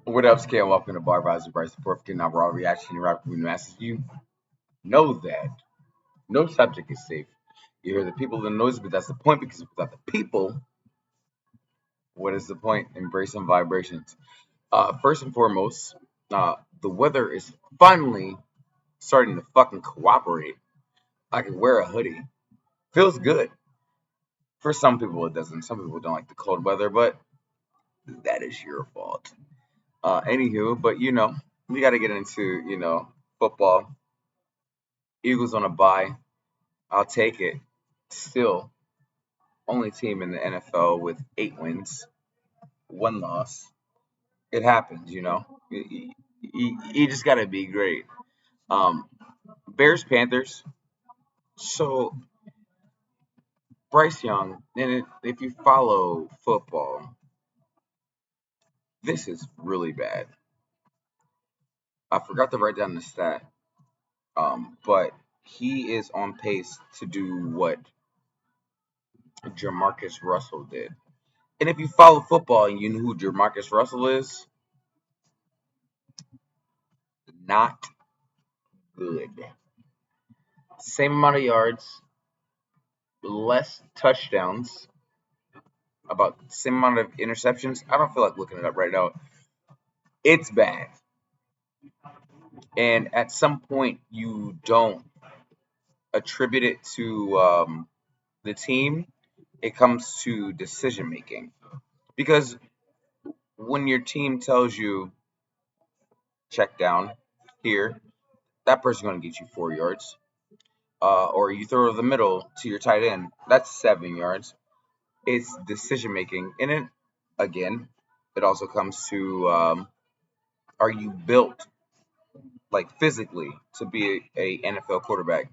What up, Scale? Welcome to Bar Advisor Bryce, the perfect now raw reaction and rock movie masters. You know that no subject is safe. You hear the people and the noise, but that's the point because without the people, what is the point? Embrace some vibrations. First and foremost, the weather is finally starting to fucking cooperate. I can wear a hoodie. Feels good. For some people, it doesn't. Some people don't like the cold weather, but that is your fault. Anywho, but we got to get into football. Eagles on a bye. I'll take it. Still, only team in the NFL with 8 wins, one loss. It happens. You just got to be great. Um, Bears Panthers. So Bryce Young, and if you follow football, this is really bad. I forgot to write down the stat, but he is on pace to do what Jamarcus Russell did. And if you follow football and you know who Jamarcus Russell is, not good. Same amount of yards, less touchdowns, about the same amount of interceptions. I don't feel like looking it up right now. It's bad. And at some point, you don't attribute it to the team. It comes to decision making. Because when your team tells you, check down here, that person's going to get you 4 yards. Or you throw it the middle to your tight end, that's 7 yards. It's decision making. And it, again, it also comes to are you built like physically to be a NFL quarterback?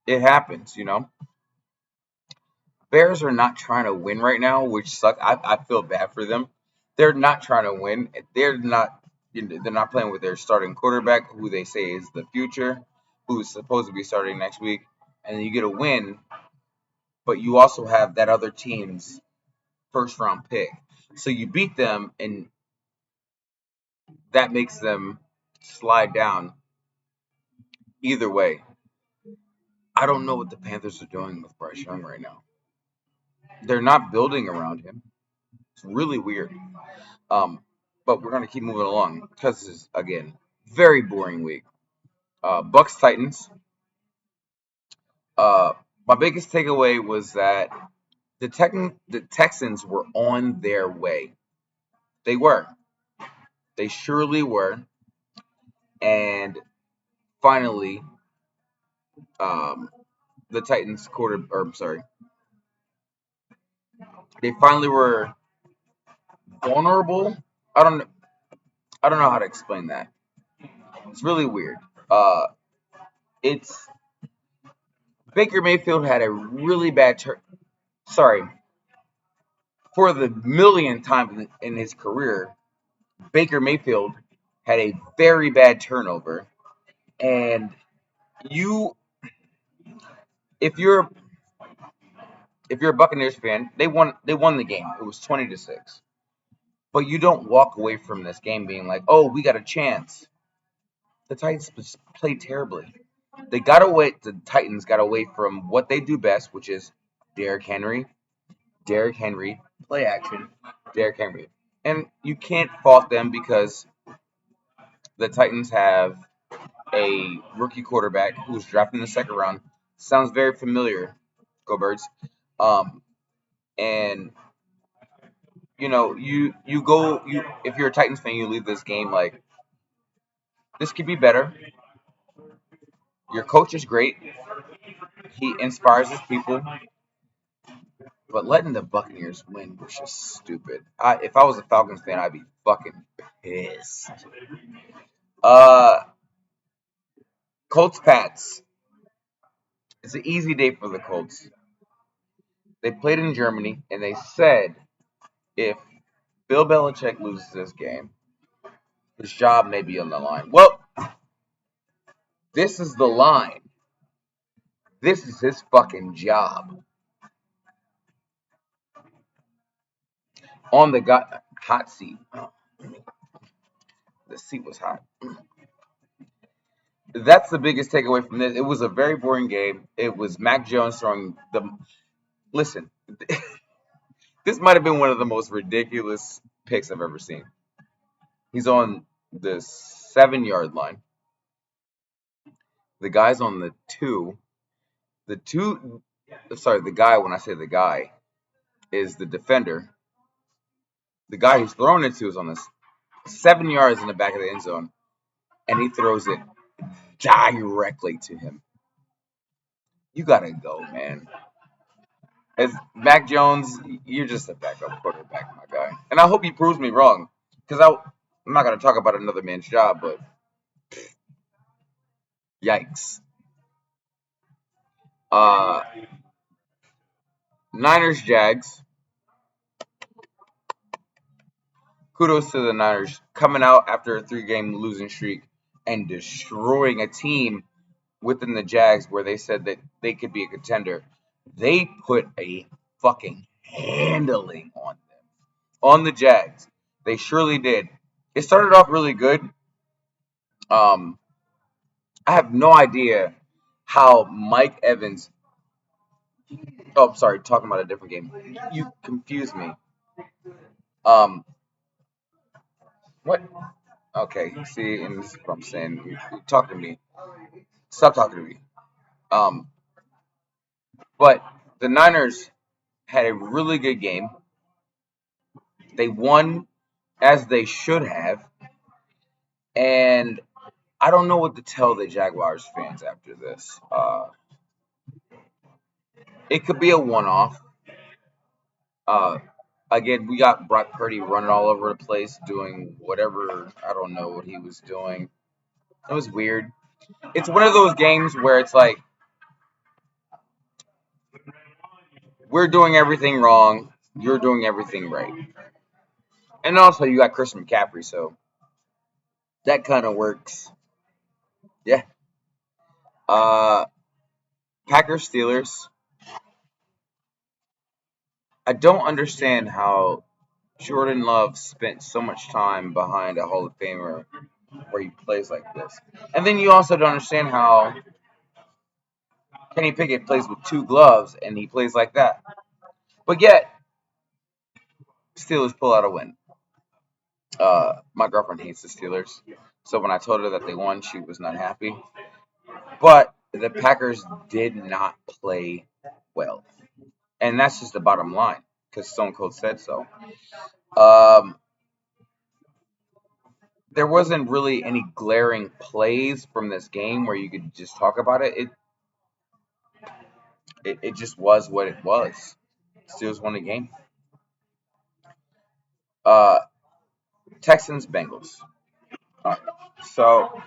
It happens. Bears are not trying to win right now, which sucks. I feel bad for them. They're not trying to win. They're not playing with their starting quarterback, who they say is the future, who's supposed to be starting next week. And then you get a win, but you also have that other team's first round pick. So you beat them, and that makes them slide down. Either way, I don't know what the Panthers are doing with Bryce Young right now. They're not building around him. It's really weird. Um, but we're gonna keep moving along because this is again very boring week. Bucks Titans. Uh, my biggest takeaway was that the Texans were on their way. They were. They surely were. And finally, the Titans they finally were vulnerable. I don't I don't know how to explain that. It's really weird. It's Baker Mayfield had a really bad turn. Sorry, for the millionth time in his career, Baker Mayfield had a very bad turnover. And you, if you're if you're a Buccaneers fan, they won the game. It was 20-6. But you don't walk away from this game being like, oh, we got a chance. The Titans played terribly. The Titans got away from what they do best, which is Derrick Henry, Derrick Henry, play action, Derrick Henry. And you can't fault them because the Titans have a rookie quarterback who was drafted in the second round. Sounds very familiar. Go Birds. Um, and you if you're a Titans fan, you leave this game like this could be better. Your coach is great. He inspires his people. But letting the Buccaneers win was just stupid. If I was a Falcons fan, I'd be fucking pissed. Uh, Colts Pats. It's an easy day for the Colts. They played in Germany, and they said if Bill Belichick loses this game, his job may be on the line. Well, this is the line. This is his fucking job. On the hot seat. The seat was hot. That's the biggest takeaway from this. It was a very boring game. It was Mac Jones throwing the. Listen, this might have been one of the most ridiculous picks I've ever seen. He's on the 7 yard line. The guy's on the two. The two. Sorry, the guy. When I say the guy, is the defender. The guy he's throwing it to is on the 7 yards in the back of the end zone, and he throws it directly to him. You gotta go, man. As Mac Jones, you're just a backup quarterback, my guy. And I hope he proves me wrong, because I'm not gonna talk about another man's job, but yikes. Uh, Niners Jags. Kudos to the Niners coming out after a 3-game losing streak and destroying a team within the Jags where they said that they could be a contender. They put a fucking handling on the Jags. They surely did. It started off really good. Um, I have no idea how Mike Evans. Oh, sorry, talking about a different game. You confuse me. Um, what? Okay, see, and this is what I'm saying. You talk to me. Stop talking to me. Um, but the Niners had a really good game. They won as they should have, and I don't know what to tell the Jaguars fans after this. It could be a one-off. Uh, Again, we got Brock Purdy running all over the place, doing whatever. I don't know what he was doing. It was weird. It's one of those games where it's like we're doing everything wrong, you're doing everything right, and also you got Christian McCaffrey, so that kind of works. Yeah. Uh, Packers Steelers. I don't understand how Jordan Love spent so much time behind a Hall of Famer where he plays like this. And then you also don't understand how Kenny Pickett plays with two gloves and he plays like that. But yet, Steelers pull out a win. My girlfriend hates the Steelers. So when I told her that they won, she was not happy. But the Packers did not play well. And that's just the bottom line because Stone Cold said so. Um, there wasn't really any glaring plays from this game where you could just talk about it. It just was what it was. Steelers won the game. Uh, Texans Bengals. So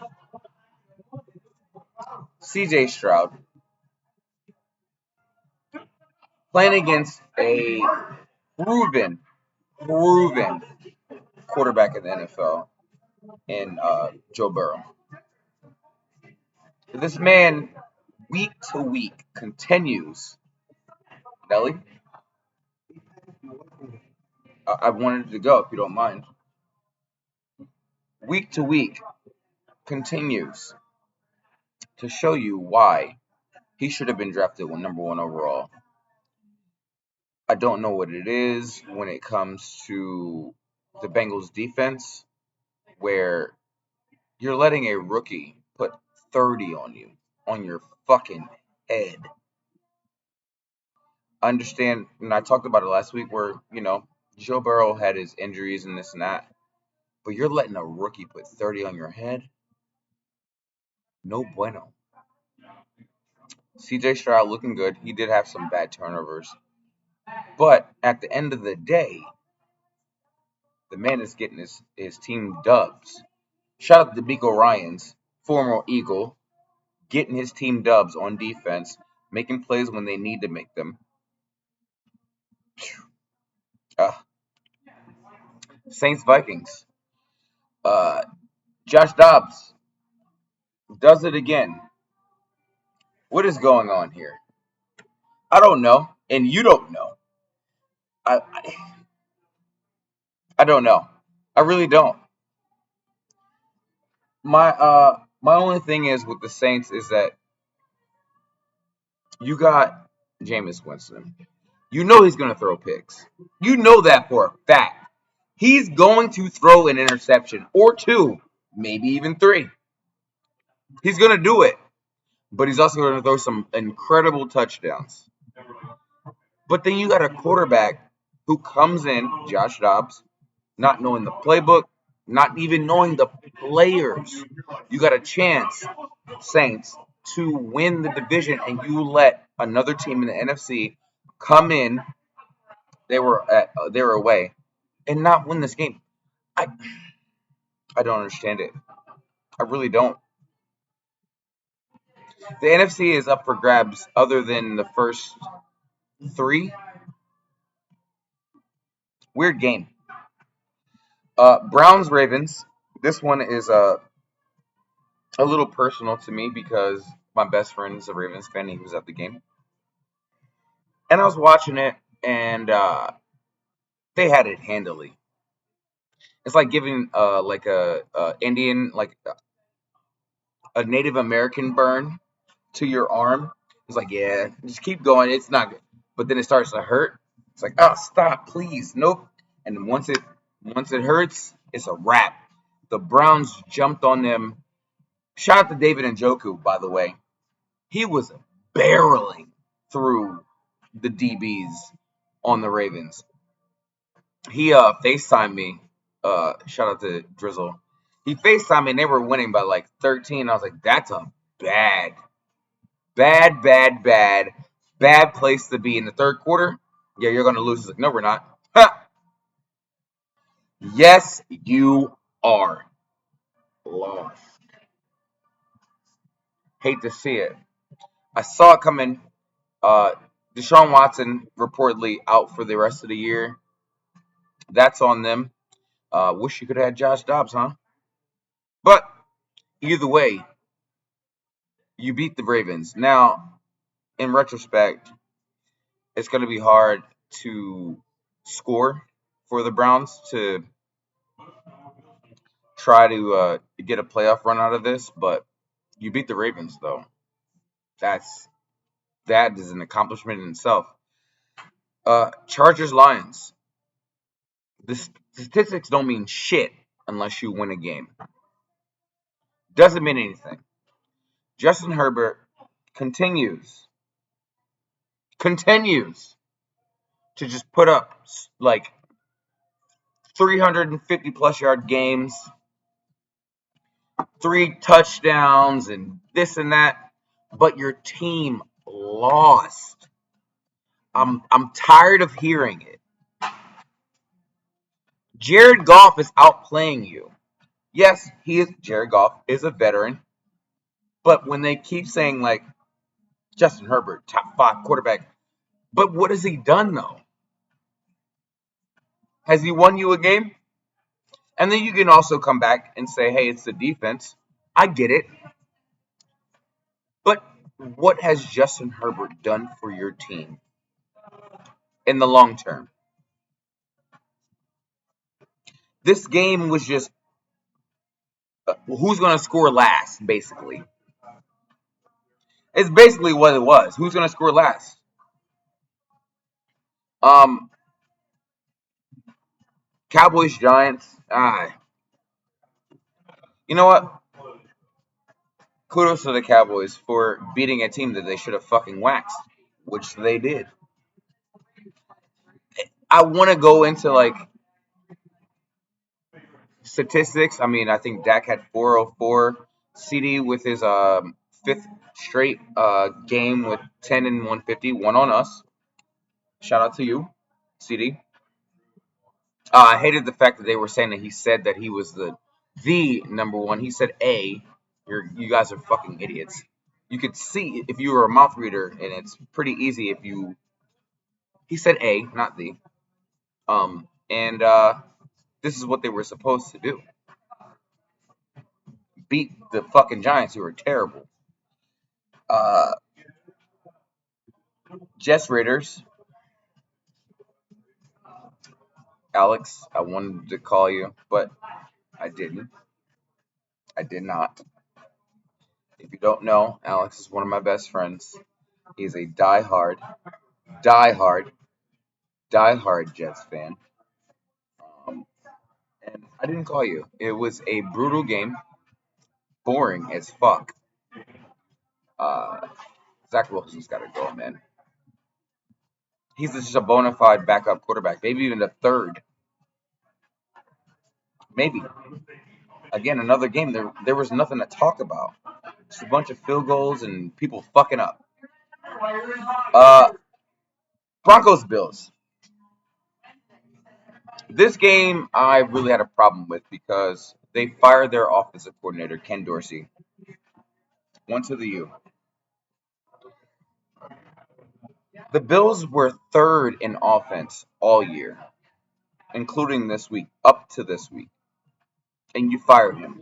CJ Stroud playing against a proven, proven quarterback in the NFL in Joe Burrow. This man, week to week, continues. Nelly, I wanted to go if you don't mind. Week to week, continues to show you why he should have been drafted number one overall. I don't know what it is when it comes to the Bengals defense, where you're letting a rookie put 30 on you, on your fucking head. I understand, and I talked about it last week where, Joe Burrow had his injuries and this and that, but you're letting a rookie put 30 on your head? No bueno. CJ Stroud looking good. He did have some bad turnovers. But at the end of the day, the man is getting his team dubs. Shout out to D'Amico Ryans, former Eagle, getting his team dubs on defense, making plays when they need to make them. Uh, Saints Vikings. Uh, Josh Dobbs does it again. What is going on here? I don't know, and you don't know. I don't know. I really don't. my only thing is with the Saints is that you got Jameis Winston. You know he's gonna throw picks. You know that for a fact. He's going to throw an interception or two, maybe even three. He's gonna do it. But he's also gonna throw some incredible touchdowns. But then you got a quarterback who comes in, Josh Dobbs, not knowing the playbook, not even knowing the players. You got a chance, Saints, to win the division, and you let another team in the NFC come in. They were away, and not win this game. I I don't understand it. I really don't. The NFC is up for grabs. Other than the first three, weird game. Browns Ravens. This one is a little personal to me because my best friend is a Ravens fan. He was at the game, and I was watching it, and they had it handily. It's like giving like a Indian, like a Native American burn to your arm. It's like, yeah, just keep going. It's not good, but then it starts to hurt. It's like, oh, stop, please, nope. And once it hurts, it's a wrap. The Browns jumped on them. Shout out to David Njoku, by the way. He was barreling through the DBs on the Ravens. He FaceTimed me. Shout out to Drizzle. He FaceTimed me and they were winning by like 13. I was like, that's a bad, bad, bad, bad, bad place to be in the third quarter. Yeah, you're gonna lose. He's like, no, we're not. Ha! Yes, you are lost. Hate to see it. I saw it coming. Uh, Deshaun Watson reportedly out for the rest of the year. That's on them. Wish you could have had Josh Dobbs, huh? But either way, you beat the Ravens. Now, in retrospect, it's going to be hard to score for the Browns to try to get a playoff run out of this. But you beat the Ravens, though. That's that is an accomplishment in itself. Chargers Lions. The statistics don't mean shit unless you win a game. Doesn't mean anything. Justin Herbert continues to just put up like 350 plus yard games, 3 touchdowns, and this and that. But your team lost. I'm tired of hearing it. Jared Goff is outplaying you. Yes, Jared Goff is a veteran, but when they keep saying like Justin Herbert, top 5 quarterback, but what has he done though? Has he won you a game? And then you can also come back and say, hey, it's the defense. I get it. But what has Justin Herbert done for your team in the long term? This game was just who's going to score last, basically. It's basically what it was. Who's going to score last? Um, Cowboys, Giants. You know what? Kudos to the Cowboys for beating a team that they should have fucking waxed, which they did. I want to go into like statistics. I mean, I think Dak had 404. CD with his fifth straight game with 10 and 150. One on us. Shout out to you, CD. I hated the fact that they were saying that he said that he was the number one. He said A. You guys are fucking idiots. You could see if you were a mouth reader, and it's pretty easy if you. He said A, not the. And this is what they were supposed to do: beat the fucking Giants, who are terrible. Uh, Jets Raiders. Alex, I wanted to call you, but I didn't. I did not. If you don't know, Alex is one of my best friends. He's a diehard, diehard Jets fan. Um, and I didn't call you. It was a brutal game, boring as fuck. Uh, Zach Wilson's got to go, man. He's just a bona fide backup quarterback, maybe even a third, maybe. Again, another game. There was nothing to talk about. Just a bunch of field goals and people fucking up. Uh, Broncos Bills. This game I really had a problem with because they fired their offensive coordinator Ken Dorsey. One to the U. The Bills were third in offense all year, including this week, up to this week, and you fired him.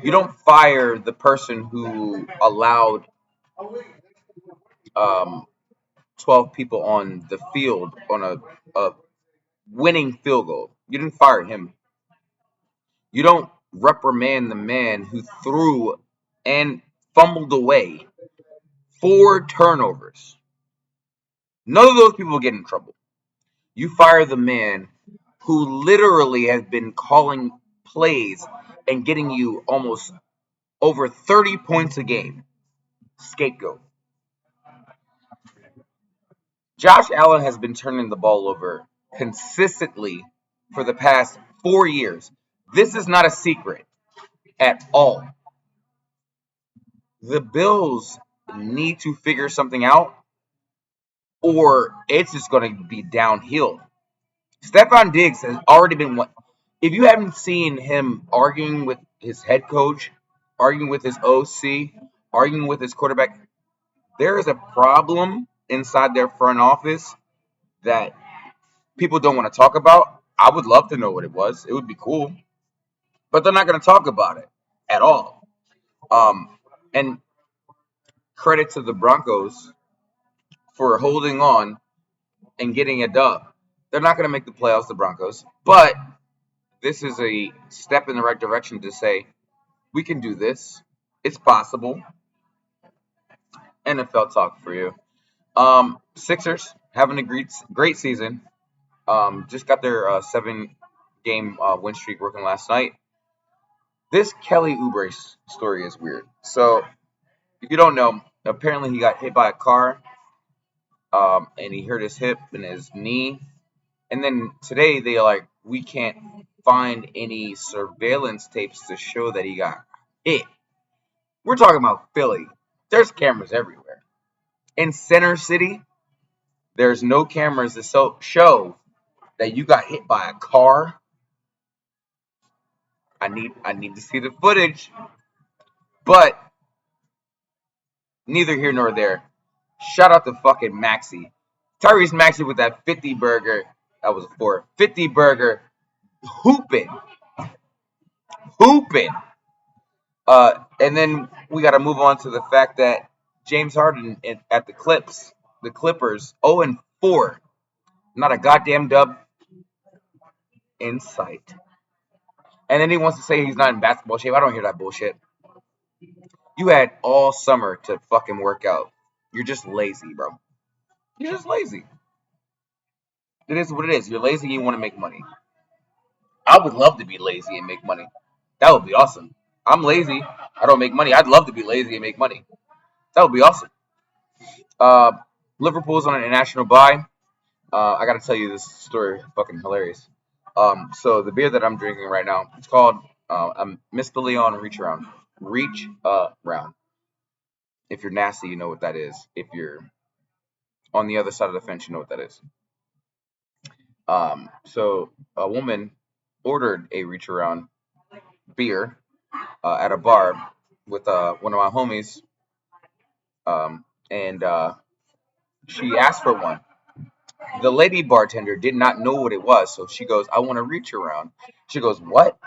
You don't fire the person who allowed 12 people on the field on a winning field goal. You didn't fire him. You don't reprimand the man who threw and fumbled away 4 turnovers. None of those people get in trouble. You fire the man who literally has been calling plays and getting you almost over 30 points a game. Scapegoat. Josh Allen has been turning the ball over consistently for the past 4 years. This is not a secret at all. The Bills need to figure something out, or it's just going to be downhill. Stephon Diggs has already been one. If you haven't seen him arguing with his head coach, arguing with his OC, arguing with his quarterback, there is a problem inside their front office that people don't want to talk about. I would love to know what it was. It would be cool, but they're not going to talk about it at all. And credit to the Broncos for holding on and getting a dub. They're not going to make the playoffs, the Broncos, but this is a step in the right direction to say we can do this. It's possible. NFL talk for you. Sixers having a great season. Just got their 7 game win streak working last night. This Kelly Oubre story is weird. So if you don't know, apparently he got hit by a car, and he hurt his hip and his knee. And then today they are like, we can't find any surveillance tapes to show that he got hit. We're talking about Philly. There's cameras everywhere. In Center City, there's no cameras to show that you got hit by a car. I need to see the footage, but neither here nor there. Shout out to fucking Maxie. Tyrese Maxey with that 50 burger. That was a 50 burger. Hooping. Hooping. And then we got to move on to the fact that James Harden at the Clippers, 0-4. Not a goddamn dub in sight. And then he wants to say he's not in basketball shape. I don't hear that bullshit. You had all summer to fucking work out. You're just lazy, bro. You're just lazy. It is what it is. You're lazy and you want to make money. I would love to be lazy and make money. That would be awesome. I'm lazy. I don't make money. I'd love to be lazy and make money. That would be awesome. Uh, Liverpool's on an international bye. I got to tell you this story. Fucking hilarious. So the beer that I'm drinking right now, it's called Mr. Leon Reach Around. Reach Round. If you're nasty, you know what that is. If you're on the other side of the fence, you know what that is. So a woman ordered a Reach Around beer at a bar with one of my homies, and she asked for one. The lady bartender did not know what it was, so she goes, "I want to Reach Around." She goes, "What?"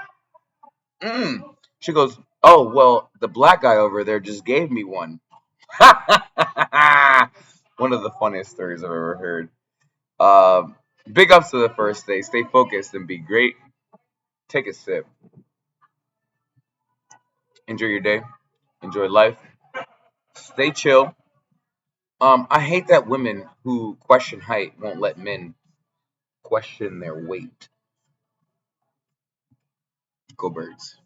She goes, "Oh, well, the black guy over there just gave me one." One of the funniest stories I've ever heard. Big ups to the first day. Stay focused and be great. Take a sip. Enjoy your day. Enjoy life. Stay chill. I hate that women who question height won't let men question their weight. Go birds.